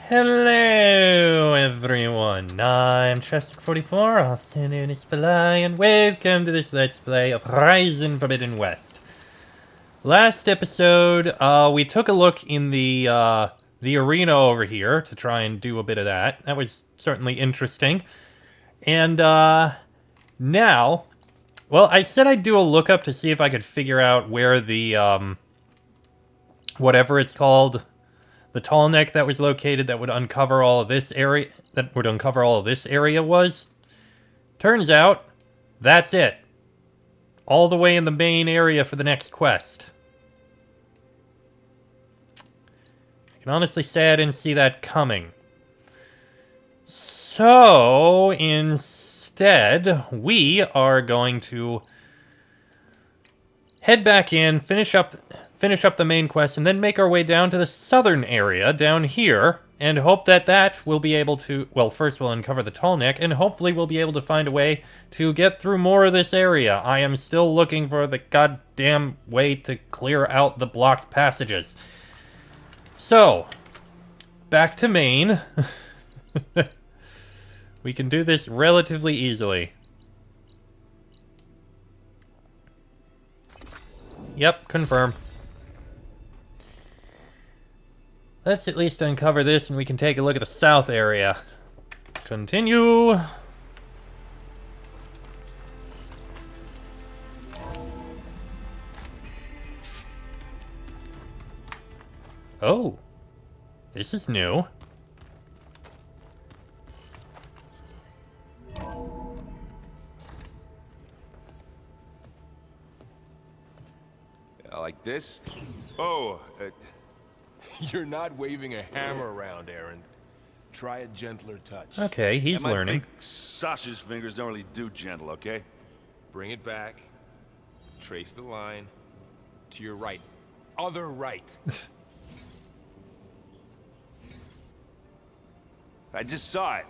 Hello everyone, I'm Chester44, also known as Spelai, and welcome to this Let's Play of Horizon Forbidden West. Last episode, we took a look in the arena over here to try and do a bit of that. That was certainly interesting. And, now, well, I said I'd do a lookup to see if I could figure out where the, whatever it's called, the tall neck that was located that would uncover all of this area, was. Turns out, that's it. All the way in the main area for the next quest. I can honestly say I didn't see that coming. So, instead, we are going to head back in, finish up the main quest, and then make our way down to the southern area down here, and hope that will be able to, well, first we'll uncover the tall neck, and hopefully we'll be able to find a way to get through more of this area. I am still looking for the goddamn way to clear out the blocked passages. So, back to Maine. We can do this relatively easily. Yep, confirm. Let's at least uncover this and we can take a look at the south area. Continue. Oh. This is new. Like this? Oh, You're not waving a hammer around, Aaron. Try a gentler touch. Okay, he's my learning. big sausage fingers don't really do gentle, okay? Bring it back. Trace the line. To your right. Other right. I just saw it.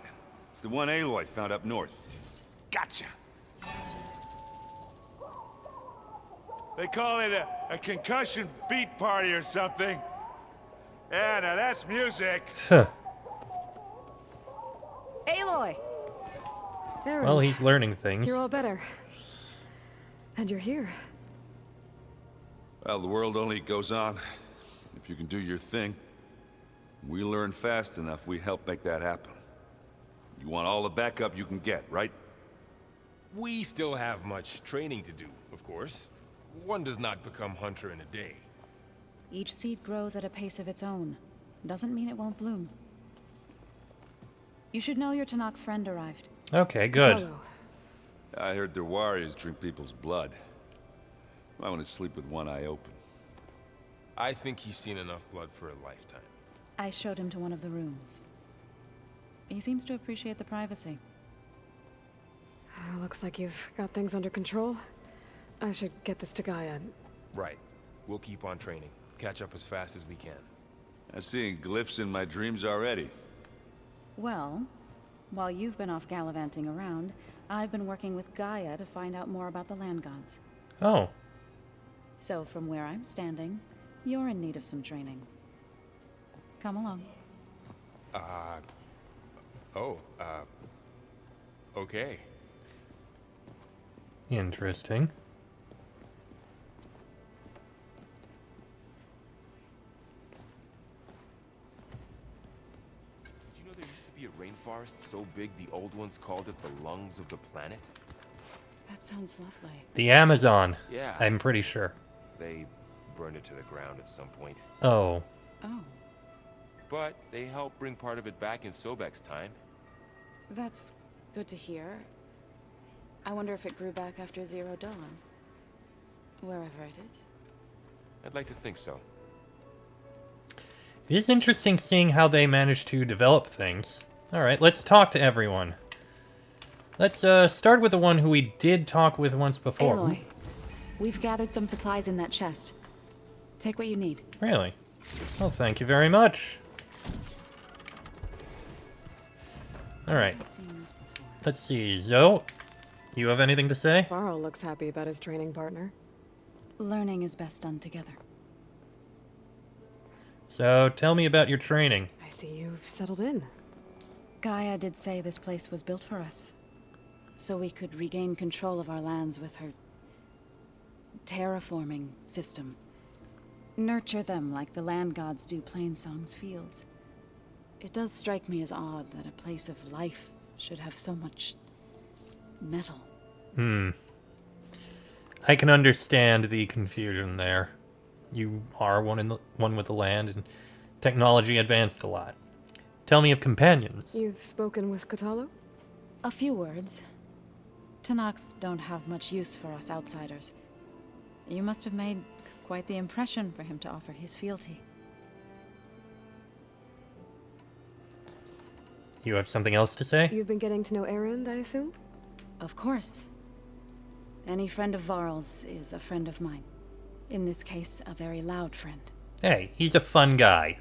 It's the one Aloy found up north. Gotcha. They call it a concussion beat party or something. Yeah, now that's music. Aloy! Aaron, Well, he's learning things. you're all better. And you're here. Well, the world only goes on if you can do your thing. We learn fast enough, we help make that happen. You want all the backup you can get, right? We still have much training to do, of course. One does not become hunter in a day. Each seed grows at a pace of its own. Doesn't mean it won't bloom. You should know your Tanakh friend arrived. Okay, good. Hello. I heard their warriors drink people's blood. I want to sleep with one eye open. I think he's seen enough blood for a lifetime. I showed him to one of the rooms. He seems to appreciate the privacy. Looks like you've got things under control. I should get this to Gaia. Right. We'll keep on training. Catch up as fast as we can. I'm seeing glyphs in my dreams already. Well, while you've been off gallivanting around, I've been working with Gaia to find out more about the land gods. Oh. So from where I'm standing, you're in need of some training. Come along. Okay. Interesting. Did you know there used to be a rainforest so big the old ones called it the lungs of the planet? That sounds lovely. The Amazon. Yeah. I'm pretty sure. They burned it to the ground at some point. Oh. Oh, But they helped bring part of it back in Sobek's time. that's good to hear. I wonder if it grew back after Zero Dawn. Wherever it is. I'd like to think so. It is interesting seeing how they managed to develop things. Alright, let's talk to everyone. Let's start with the one who we did talk with once before. Aloy, we've gathered some supplies in that chest. Take what you need. Really? Well, thank you very much. Alright, I've seen this before. let's see. Zoe, you have anything to say? Varl looks happy about his training partner. Learning is best done together. So, tell me about your training. I I see you've settled in. Gaia did say this place was built for us, so we could regain control of our lands with her terraforming system. Nurture them like the land gods do Plainsong's fields. It does strike me as odd that a place of life should have so much metal. I can understand the confusion there. You are one with the land, and technology advanced a lot. Tell me of companions. You've spoken with Kotalo? A few words. Tanakh don't have much use for us outsiders. You must have made quite the impression for him to offer his fealty. You have something else to say? You've been getting to know Erend, I assume? Of course. Any friend of Varl's is a friend of mine. In this case, a very loud friend. Hey, he's a fun guy.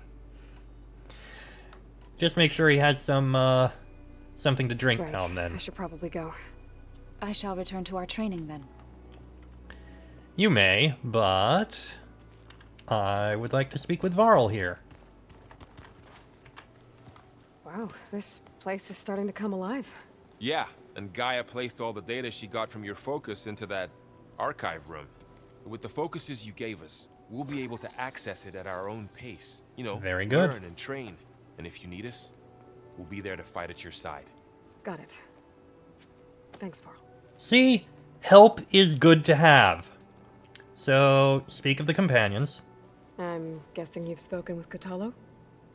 Just make sure he has some, something to drink Right. now and then. I should probably go. I shall return to our training then. You may, but I would like to speak with Varl here. Wow, this place is starting to come alive. Yeah, and Gaia placed all the data she got from your focus into that archive room. With the focuses you gave us, we'll be able to access it at our own pace. You know, Very good. learn and train. And if you need us, we'll be there to fight at your side. Got it. Thanks, Varl. See? Help is good to have. So, speak of the companions. I'm guessing you've spoken with Kotalo?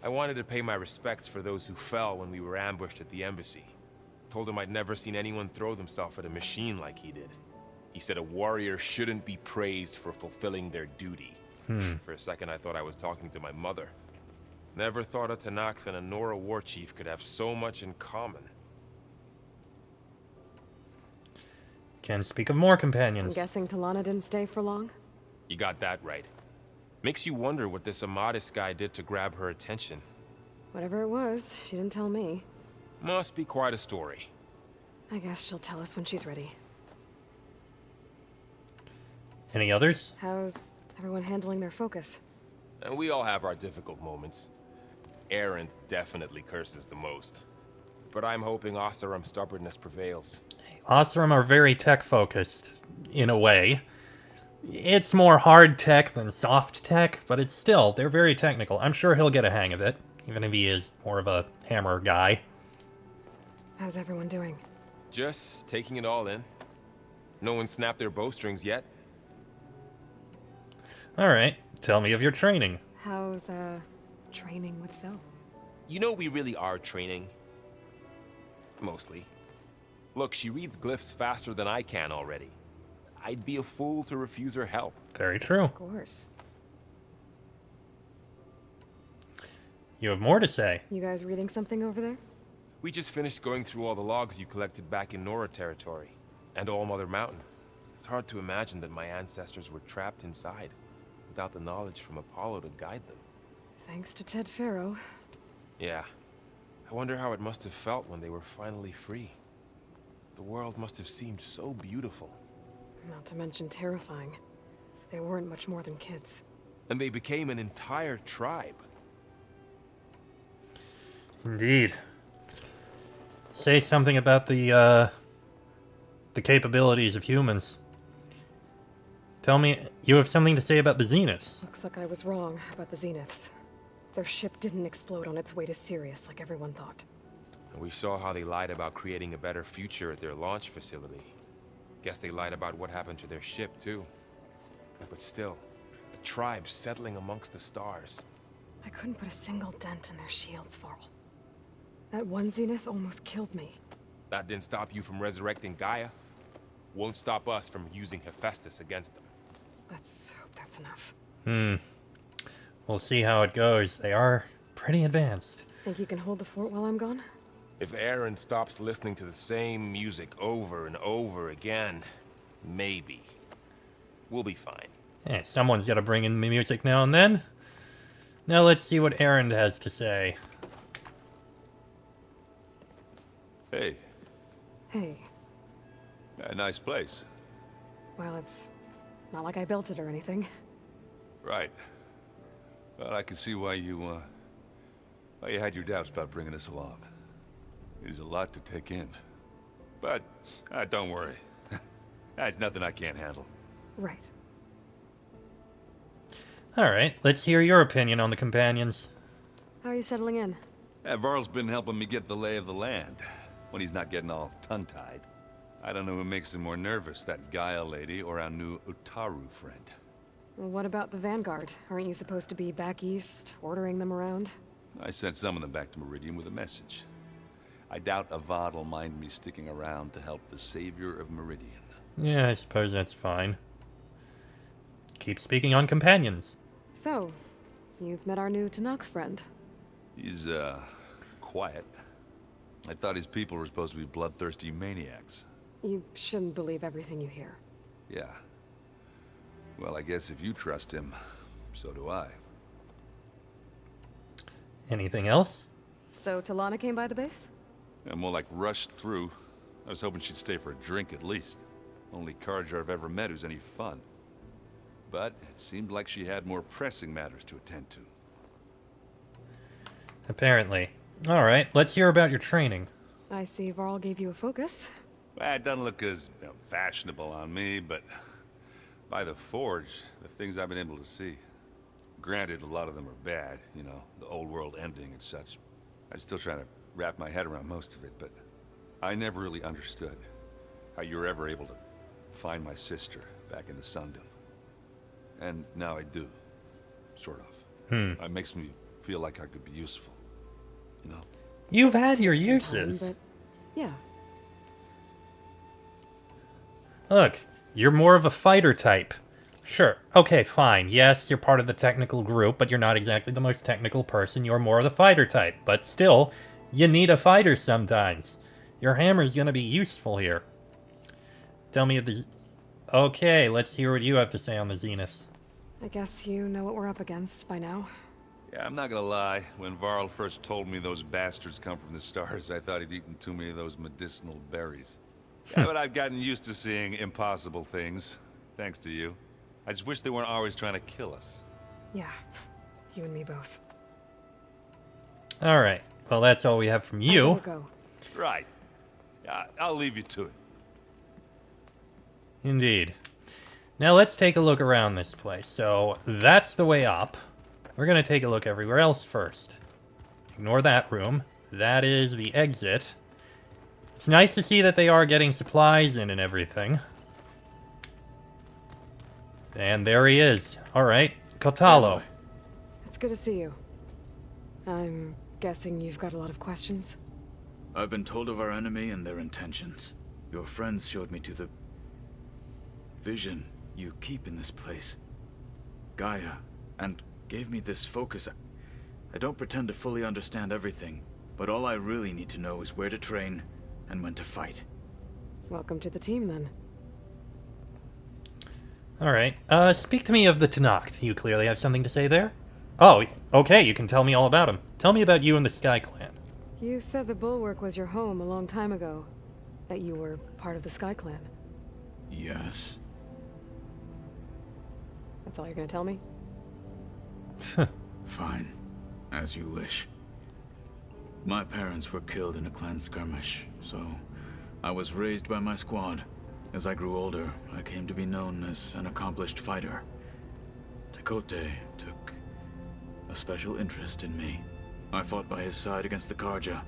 I wanted to pay my respects for those who fell when we were ambushed at the embassy. Told him I'd never seen anyone throw themselves at a machine like he did. He said a warrior shouldn't be praised for fulfilling their duty. For a second I thought I was talking to my mother. Never thought a Tanakh and a Nora war chief could have so much in common. Can speak of more I'm companions. guessing Talana didn't stay for long? You got that right. Makes you wonder what this Amadis guy did to grab her attention. Whatever it was, she didn't tell me. Must be quite a story. I guess she'll tell us when she's ready. Any others? How's everyone handling their focus? And we all have our difficult moments. Erend definitely curses the most. But I'm hoping Oseram's stubbornness prevails. Oseram are very tech-focused, in a way. It's more hard tech than soft tech, but it's still, they're very technical. I'm sure he'll get a hang of it, even if he is more of a hammer guy. How's everyone doing? Just taking it all in. No one snapped their bowstrings yet. Alright, tell me of your training. How's, training with Zoe? You know we really are training. Mostly. Look, she reads glyphs faster than I can already. I'd be a fool to refuse her help. Very true. Of course. You have more to say. You guys reading something over there? We just finished going through all the logs you collected back in Nora territory, and All Mother Mountain. It's hard to imagine that my ancestors were trapped inside, without the knowledge from Apollo to guide them. Thanks to Ted Faro. Yeah. I wonder how it must have felt when they were finally free. The world must have seemed so beautiful. Not to mention terrifying. They weren't much more than kids. And they became an entire tribe. Indeed. Say something about the capabilities of humans. Tell me, you have something to say about the Zeniths. Looks like I was wrong about the Zeniths. Their ship didn't explode on its way to Sirius like everyone thought. And we saw how they lied about creating a better future at their launch facility. Guess they lied about what happened to their ship, too. But still, the tribe settling amongst the stars. I couldn't put a single dent in their shields, Varl. That one Zenith almost killed me. That didn't stop you from resurrecting Gaia. Won't stop us from using Hephaestus against them. Let's hope that's enough. We'll see how it goes. They are pretty advanced. Think you can hold the fort while I'm gone? If Aaron stops listening to the same music over and over again, maybe. We'll be fine. Eh, someone's got to bring in the music now and then. Now let's see what Erend has to say. Hey, Hey, a nice place. well, it's not like I built it or anything. Right. Well, I can see why you Well, you had your doubts about bringing us along. It is a lot to take in. But, don't worry. That's nothing I can't handle. Right. Alright, let's hear your opinion on the companions. How are you settling in? Varl's been helping me get the lay of the land, when he's not getting all tongue-tied. I don't know who makes him more nervous, that Gaia lady or our new Utaru friend. Well, what about the Vanguard? Aren't you supposed to be back east, ordering them around? I sent some of them back to Meridian with a message. I doubt Avad will mind me sticking around to help the savior of Meridian. Yeah, I suppose that's fine. Keep speaking on companions. So, you've met our new Tanakh friend. He's, quiet. I thought his people were supposed to be bloodthirsty maniacs. You shouldn't believe everything you hear. Yeah. Well, I guess if you trust him, so do I. Anything else? So, Talana came by the base? And more like rushed through. I was hoping she'd stay for a drink at least. Only Carja I've ever met who's any fun. But it seemed like she had more pressing matters to attend to. Apparently. Alright, let's hear about your training. I see Varl gave you a focus. Well, it doesn't look as fashionable on me, but by the Forge, the things I've been able to see. Granted, a lot of them are bad, you know, the old world ending and such. I'm still trying to wrap my head around most of it, but I never really understood how you were ever able to find my sister back in the Sundom. And now I do, sort of. It makes me feel like I could be useful, you know? You've had your Some time, uses. but yeah. Look, you're more of a fighter type. Sure, okay, fine. Yes, you're part of the technical group, but you're not exactly the most technical person. You're more of the fighter type. But still, you need a fighter sometimes. Your hammer's gonna be useful here. Tell me if the... Okay, let's hear what you have to say on the Zeniths. I guess you know what we're up against by now. Yeah, I'm not gonna lie. When Varl first told me those bastards come from the stars, I thought he'd eaten too many of those medicinal berries. Yeah, but I've gotten used to seeing impossible things, thanks to you. I just wish they weren't always trying to kill us. Yeah, you and me both. Alright, well that's all we have from I you. gotta go. Right. Yeah, I'll leave you to it. Indeed. Now let's take a look around this place. So, that's the way up. We're gonna take a look everywhere else first. Ignore that room. That is the exit. It's nice to see that they are getting supplies in and everything. And there he is. Alright, Kotalo. It's good to see you. I'm guessing you've got a lot of questions? I've been told of our enemy and their intentions. Your friends showed me to the vision you keep in this place, Gaia, and gave me this focus. I don't pretend to fully understand everything, but all I really need to know is where to train and when to fight. Welcome to the team, then. Alright, speak to me of the Tanakh. You clearly have something to say there? Oh, okay, you can tell me all about him. Tell me about you and the Sky Clan. You said the Bulwark was your home a long time ago. That you were part of the Sky Clan. Yes. That's all you're gonna tell me? Fine. As you wish. My parents were killed in a clan skirmish, so I was raised by my squad. As I grew older, I came to be known as an accomplished fighter. Tekote took a special interest in me. I fought by his side against the Karja,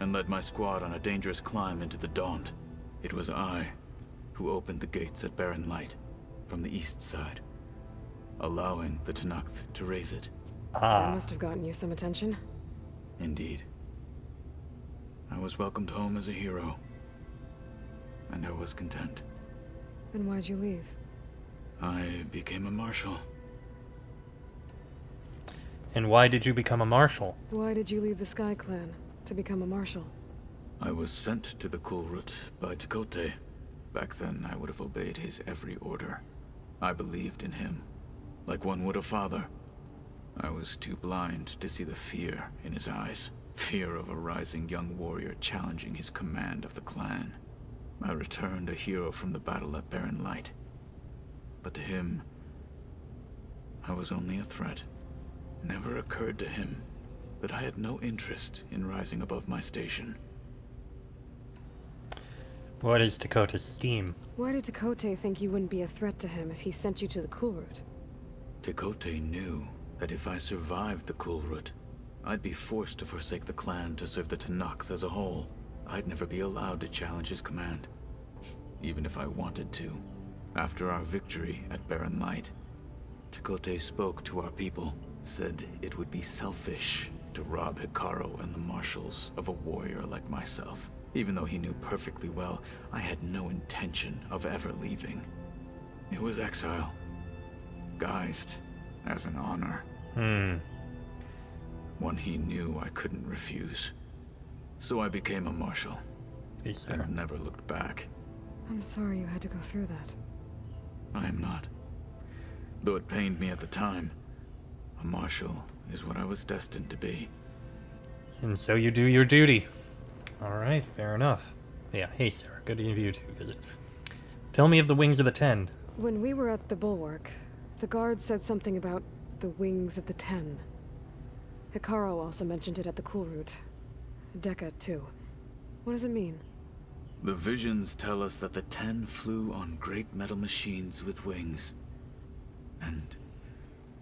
and led my squad on a dangerous climb into the Daunt. It was I who opened the gates at Barren Light, from the east side, allowing the Tanakh to raise it. That must have gotten you some attention. Indeed. I was welcomed home as a hero, and I was content. Then why'd you leave? I became a marshal. And why did you become a marshal? Why did you leave the Sky Clan to become a marshal? I was sent to the Kulrut by Tekote. Back then, I would have obeyed his every order. I believed in him, like one would a father. I was too blind to see the fear in his eyes. Fear of a rising young warrior challenging his command of the clan. I returned a hero from the battle at Barren Light. But to him, I was only a threat. Never occurred to him that I had no interest in rising above my station. What is Takota's scheme? Why did Takote think you wouldn't be a threat to him if he sent you to the Cool Route? Takote knew that if I survived the Cool Route, I'd be forced to forsake the clan to serve the Tenakth as a whole. I'd never be allowed to challenge his command, even if I wanted to. After our victory at Barren Light, Takote spoke to our people, said it would be selfish to rob Hikaru and the marshals of a warrior like myself, even though he knew perfectly well I had no intention of ever leaving. It was exile, guised as an honor. One he knew I couldn't refuse. So I became a marshal, and never looked back. I'm sorry you had to go through that. I am not. Though it pained me at the time, a marshal is what I was destined to be. And so you do your duty. Alright, fair enough. Yeah, hey Sarah, good of you to visit. Tell me of the Wings of the Ten. When we were at the Bulwark, the guard said something about the Wings of the Ten. Hikaru also mentioned it at the Cool Route. Dekka, too. What does it mean? The visions tell us that the Ten flew on great metal machines with wings, and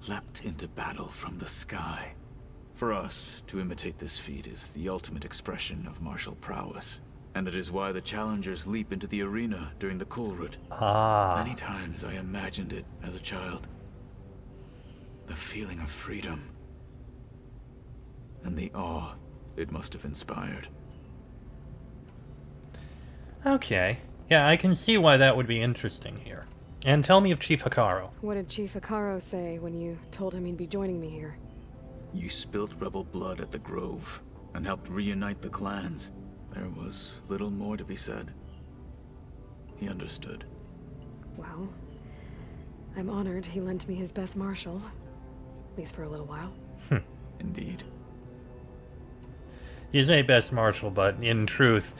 leapt into battle from the sky. For us, to imitate this feat is the ultimate expression of martial prowess, and it is why the challengers leap into the arena during the Cool Route. Many times I imagined it as a child. The feeling of freedom, and the awe it must have inspired. Okay. Yeah, I can see why that would be interesting here. And tell me of Chief Hikaru. What did Chief Hikaru say when you told him he'd be joining me here? You spilled rebel blood at the Grove, and helped reunite the clans. There was little more to be said. He understood. Well, I'm honored he lent me his best marshal. At least for a little while. Indeed. You say best marshal, but in truth,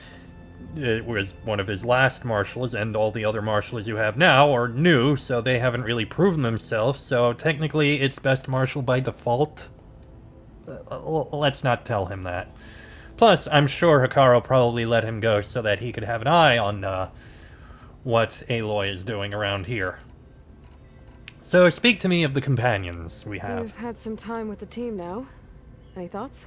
it was one of his last marshals, and all the other marshals you have now are new, so they haven't really proven themselves, so technically it's best marshal by default. Let's not tell him that. Plus, I'm sure Hikaru probably let him go so that he could have an eye on what Aloy is doing around here. So speak to me of the companions we have. We've had some time with the team now. Any thoughts?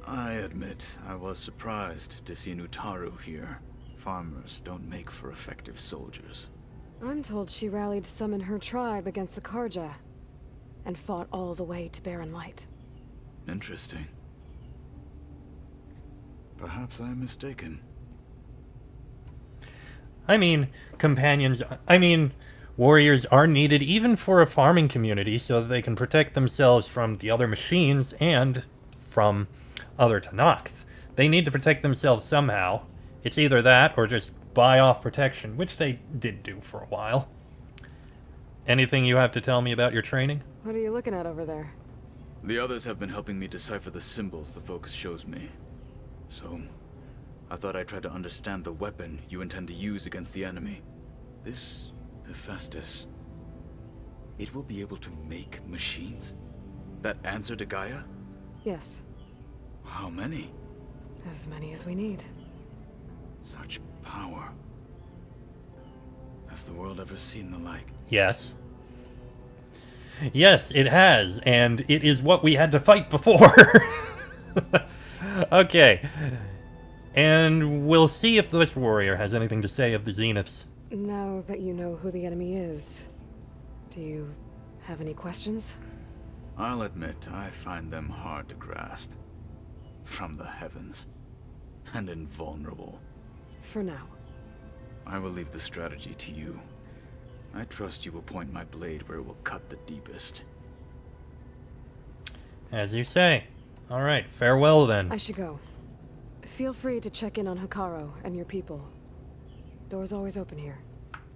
I admit I was surprised to see Nutaru here. Farmers don't make for effective soldiers. I'm told she rallied some in her tribe against the Karja, and fought all the way to Barren Light. Interesting. Perhaps I am mistaken. Warriors are needed even for a farming community so that they can protect themselves from the other machines and from other Tenakth. They need to protect themselves somehow. It's either that or just buy off protection, which they did do for a while. Anything you have to tell me about your training? What are you looking at over there? The others have been helping me decipher the symbols the Focus shows me. So, I thought I'd try to understand the weapon you intend to use against the enemy. This Hephaestus, it will be able to make machines that answer to Gaia? Yes. How many? As many as we need. Such power. Has the world ever seen the like? Yes. Yes, it has, and it is what we had to fight before. Okay. And we'll see if this warrior has anything to say of the Zeniths. Now that you know who the enemy is, do you have any questions? I'll admit, I find them hard to grasp. From the heavens. And invulnerable. For now. I will leave the strategy to you. I trust you will point my blade where it will cut the deepest. As you say. Alright, farewell then. I should go. Feel free to check in on Hikaru and your people. Door's always open here.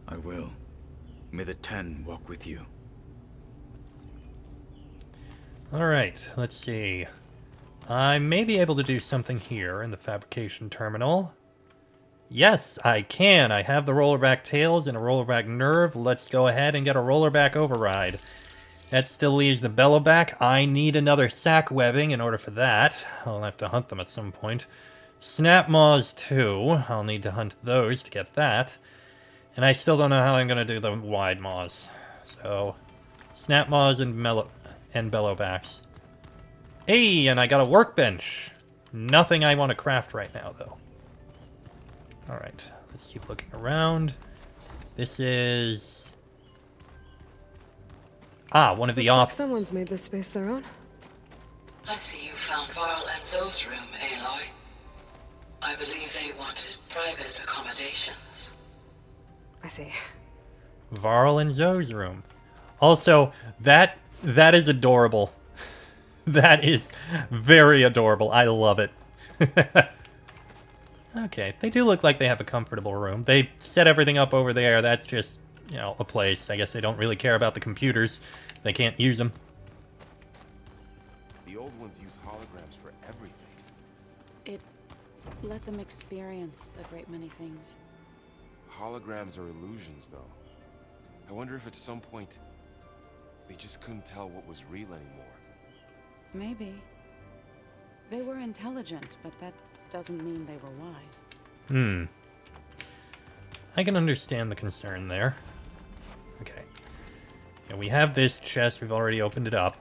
I will. May the Ten walk with you. Alright, let's see. I may be able to do something here in the fabrication terminal. Yes, I can. I have the rollerback tails and a rollerback nerve. Let's go ahead and get a rollerback override. That still leaves the Bellowback. I need another sack webbing in order for that. I'll have to hunt them at some point. Snap Maws too. I'll need to hunt those to get that. And I still don't know how I'm going to do the wide maws. So, Snap Maws and Bellowbacks. Hey, and I got a workbench. Nothing I want to craft right now, though. Alright, let's keep looking around. This is... Ah, one of the Looks like offices. someone's made this space their own. I see you found Varl and Zoe's room, Aloy. I believe they wanted private accommodations. I see. Varl and Zoe's room. Also, that is adorable. That is very adorable. I love it. Okay, they do look like they have a comfortable room. They set everything up over there. That's just, you know, a place. I guess they don't really care about the computers. They can't use them. The old ones used holograms for everything. It let them experience a great many things. Holograms are illusions, though. I wonder if at some point they just couldn't tell what was real anymore. Maybe. They were intelligent, but that doesn't mean they were wise. I can understand the concern there. Okay. Yeah, we have this chest. We've already opened it up.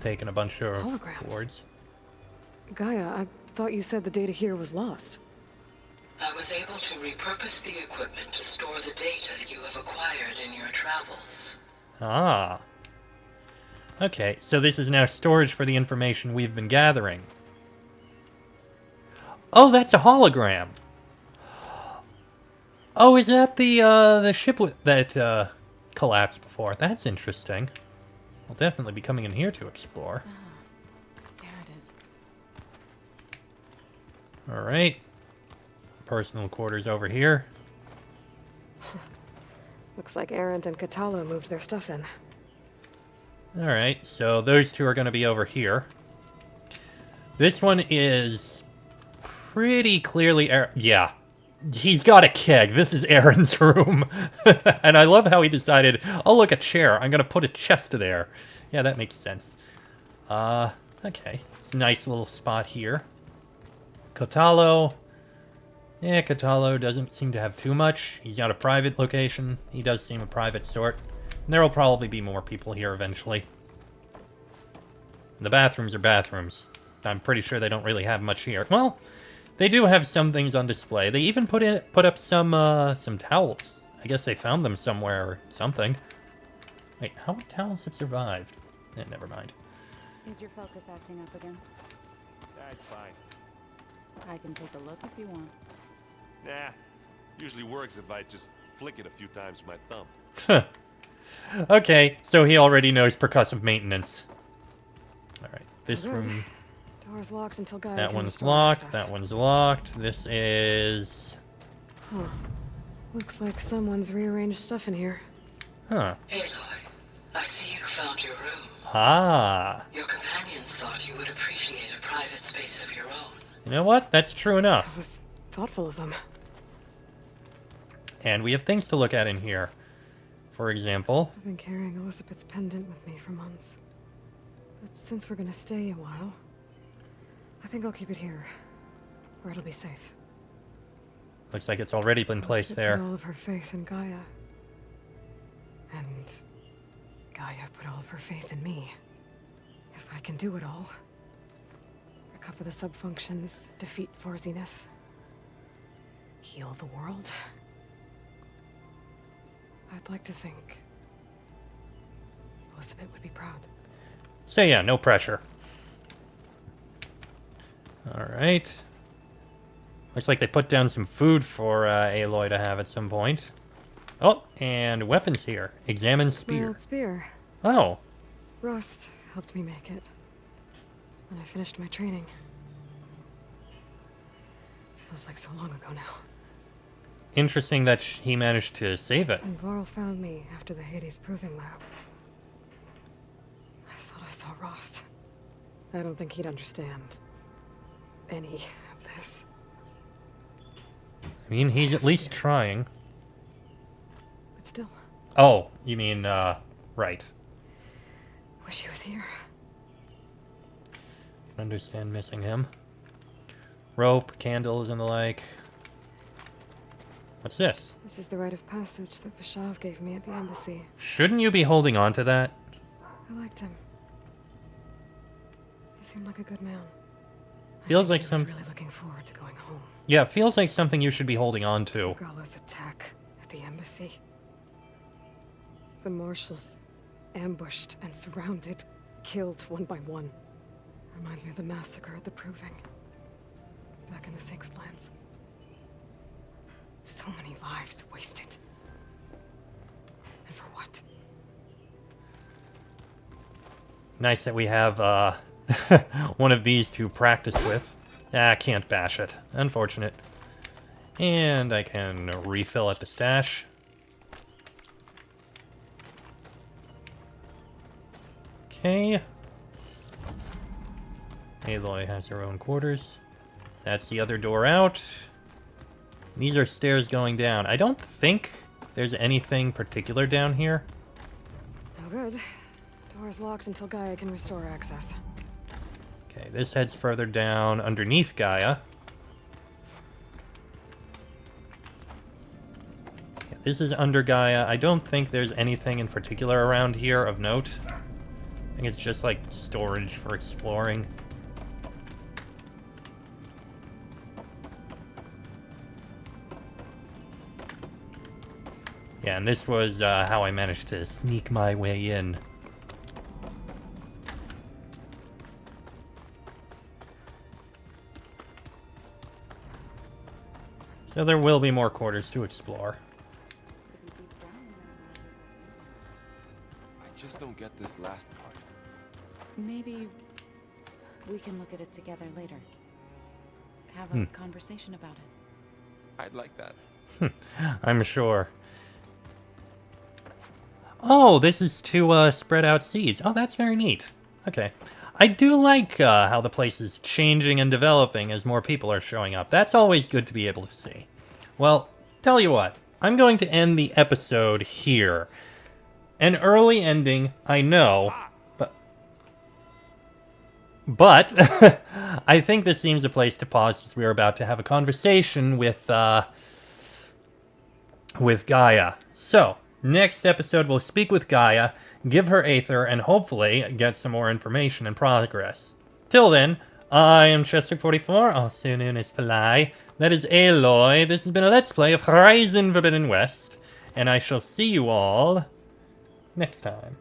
Taken a bunch of Holograms. boards. Gaia, I thought you said the data here was lost. I was able to repurpose the equipment to store the data you have acquired in your travels. Ah. Okay, so this is now storage for the information we've been gathering. Oh, that's a hologram. Oh, is that the ship that collapsed before? That's interesting. We'll definitely be coming in here to explore. There it is. All right. Personal quarters over here. Looks like Arendt and Katalo moved their stuff in. All right, so those two are going to be over here. This one is pretty clearly... yeah, he's got a keg. This is Aaron's room. And I love how he decided, oh, look, a chair. I'm going to put a chest there. Yeah, that makes sense. Okay. It's a nice little spot here. Kotalo. Yeah, Kotalo doesn't seem to have too much. He's got a private location. He does seem a private sort. And there will probably be more people here eventually. The bathrooms are bathrooms. I'm pretty sure they don't really have much here. Well, they do have some things on display. They even put up some towels. I guess they found them somewhere or something. Wait, how many towels have survived? Never mind. Is your focus acting up again? That's fine. I can take a look if you want. Nah, usually works if I just flick it a few times with my thumb. Okay, so he already knows percussive maintenance. Alright, this Good. room... Door's locked until Gaia That can one's restore locked, access. that one's locked. This is... Huh. Looks like someone's rearranged stuff in here. Huh. Aloy, I see you found your room. Ah. Your companions thought you would appreciate a private space of your own. You know what? That's true enough. That was thoughtful of them. And we have things to look at in here. For example... I've been carrying Elizabeth's pendant with me for months. But since we're gonna stay a while, I think I'll keep it here, where it'll be safe. Looks like it's already been placed Elizabeth put there. all of her faith in Gaia. And Gaia put all of her faith in me. If I can do it all, recover the subfunctions, defeat For Zenith, heal the world, I'd like to think Elizabeth would be proud. So yeah, no pressure. Alright. Looks like they put down some food for Aloy to have at some point. Oh, and weapons here. Examine My spear. old spear. Oh, Rust helped me make it when I finished my training. Feels like so long ago now. interesting that he managed to save it. And Varl found me after the Hades Proving Lab. I thought I saw Rost. I don't think he'd understand any of this. I mean, he's at least trying. But still, Oh, you mean, right. Wish he was here. Can understand missing him. Rope, candles, and the like. What's this? This is the rite of passage that Vashav gave me at the embassy. Shouldn't you be holding on to that? I liked him. He seemed like a good man. Feels I like think he some... was really looking forward to going home. Yeah, it feels like something you should be holding on to. Gala's attack at the embassy. The marshals ambushed and surrounded, killed one by one. Reminds me of the massacre at the Proving. Back in the Sacred Lands. So many lives wasted. And for what? Nice that we have one of these to practice with. Ah, can't bash it. Unfortunate. And I can refill at the stash. Okay. Aloy has her own quarters. That's the other door out. These are stairs going down. I don't think there's anything particular down here. No good. Door's locked until Gaia can restore access. Okay, this heads further down underneath Gaia. Yeah, this is under Gaia. I don't think there's anything in particular around here of note. I think it's just like storage for exploring. Yeah, and this was how I managed to sneak my way in. So there will be more quarters to explore. I just don't get this last part. Maybe we can look at it together later. Have a conversation about it. I'd like that. I'm sure. Oh, this is to spread out seeds. Oh, that's very neat. Okay. I do like how the place is changing and developing as more people are showing up. That's always good to be able to see. Well, tell you what. I'm going to end the episode here. An early ending, I know, but I think this seems a place to pause as we're about to have a conversation with Gaia. So, next episode we'll speak with Gaia, give her Aether, and hopefully get some more information and progress. Till then, I am Chester44, also known as Fly. That is Aloy. This has been a Let's Play of Horizon Forbidden West, and I shall see you all next time.